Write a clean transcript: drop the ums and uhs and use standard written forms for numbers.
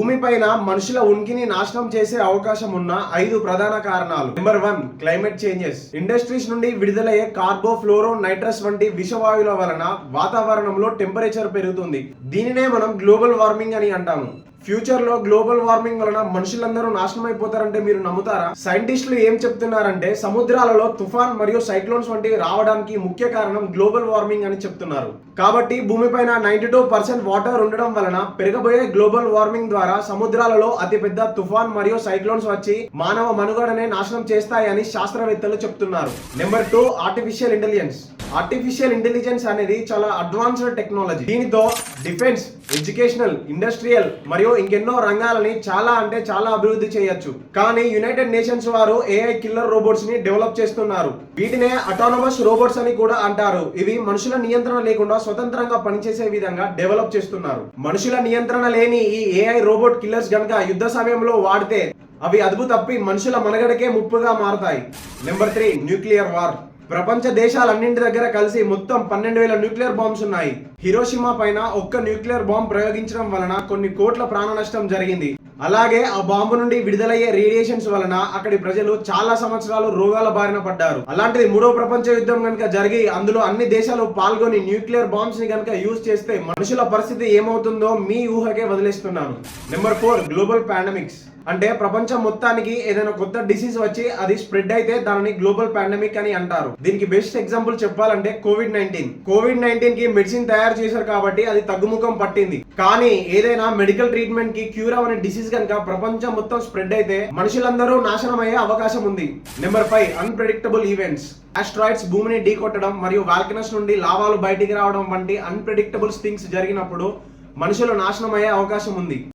భూమిపైన మనుషుల ఉనికిని నాశనం చేసే అవకాశం ఉన్న 5 ప్రధాన కారణాలు. Number 1, climate changes. ఇండస్ట్రీస్ నుండి విడుదలయ్యే కార్బోఫ్లోరో నైట్రస్ వంటి విషవాయువుల వలన వాతావరణంలో టెంపరేచర్ పెరుగుతుంది. దీనినే మనం గ్లోబల్ వార్మింగ్ అని అంటాము. ఫ్యూచర్ లో గ్లోబల్ వార్మింగ్ వలన మనుషులందరూ నాశనం అయిపోతారంటే మీరు నమ్ముతారా? సైంటిస్టులు ఏం చెప్తున్నారంటే సముద్రాలలో తుఫాన్ మరియు సైక్లోన్స్ వంటివి రావడానికి ముఖ్య కారణం గ్లోబల్ వార్మింగ్ అని చెప్తున్నారు. కాబట్టి భూమిపైన 92% వాటర్ ఉండడం వలన పెరగబోయే గ్లోబల్ వార్మింగ్ ద్వారా సముద్రాలలో అతిపెద్ద తుఫాన్ మరియు సైక్లోన్స్ వచ్చి మానవ మనుగడనే నాశనం చేస్తాయని శాస్త్రవేత్తలు చెప్తున్నారు. Number 2, artificial intelligence. Artificial intelligence అనేది చాలా అడ్వాన్స్డ్ టెక్నాలజీ. దీనితో డిఫెన్స్, ఎడ్యుకేషనల్, ఇండస్ట్రియల్ మరియు ఇంకెన్నో రంగాలని చాలా అభివృద్ధి చేయొచ్చు. కానీ యునైటెడ్ నేషన్స్ వారు AI కిల్లర్ రోబోట్స్ ని డెవలప్ చేస్తున్నారు. వీటినే అటానమస్ రోబోట్స్ అని కూడా అంటారు. ఇవి మనుషుల నియంత్రణ లేకుండా స్వతంత్రంగా పనిచేసే విధంగా డెవలప్ చేస్తున్నారు. మనుషుల నియంత్రణ లేని ఈ AI రోబోట్ కిల్లర్స్ గనుక యుద్ధ సమయంలో వాడితే అవి అదుపు తప్పి మనుషుల మనుగడకే ముప్పుగా మారతాయి. Number 3, nuclear war. ప్రపంచ దేశాలన్నింటి దగ్గర కలిసి మొత్తం 12,000 న్యూక్లియర్ బాంబ్స్ ఉన్నాయి. హిరోషిమా పైన ఒక్క న్యూక్లియర్ బాంబ్ ప్రయోగించడం వలన కొన్ని కోట్ల ప్రాణ నష్టం జరిగింది. అలాగే ఆ బాంబు నుండి విడుదలయ్యే రేడియేషన్స్ వలన అక్కడి ప్రజలు చాలా సంవత్సరాలు రోగాల బారిన పడ్డారు. అలాంటిది 3వ ప్రపంచ యుద్ధం కనుక జరిగి అందులో అన్ని దేశాలు పాల్గొని న్యూక్లియర్ బాంబ్స్ ని కనుక యూజ్ చేస్తే మనుషుల పరిస్థితి ఏమవుతుందో మీ ఊహకే వదిలేస్తున్నాను. Number 4, global pandemics. అంటే ప్రపంచం మొత్తానికి ఏదైనా కొత్త డిసీజ్ వచ్చి అది స్ప్రెడ్ అయితే దానిని గ్లోబల్ పాండమిక్ అని అంటారు. దీనికి బెస్ట్ ఎగ్జాంపుల్ చెప్పాలంటే కోవిడ్-19 కి మెడిసిన్ తయారు చేశారు కాబట్టి అది తగ్గుముఖం పట్టింది. కానీ ఏదైనా మెడికల్ ట్రీట్మెంట్ కి క్యూర్ అనే డిసీజ్ కనుక ప్రపంచం మొత్తం స్ప్రెడ్ అయితే మనుషులందరూ నాశనం అయ్యే అవకాశం ఉంది. Number 5, unpredictable events. ఆస్ట్రాయిడ్స్ భూమిని ఢీకొట్టడం మరియు వాల్కనస్ నుండి లావాలు బయటికి రావడం వంటి అన్ప్రెడిక్టబుల్ థింగ్స్ జరిగినప్పుడు మనుషులు నాశనం అయ్యే అవకాశం ఉంది.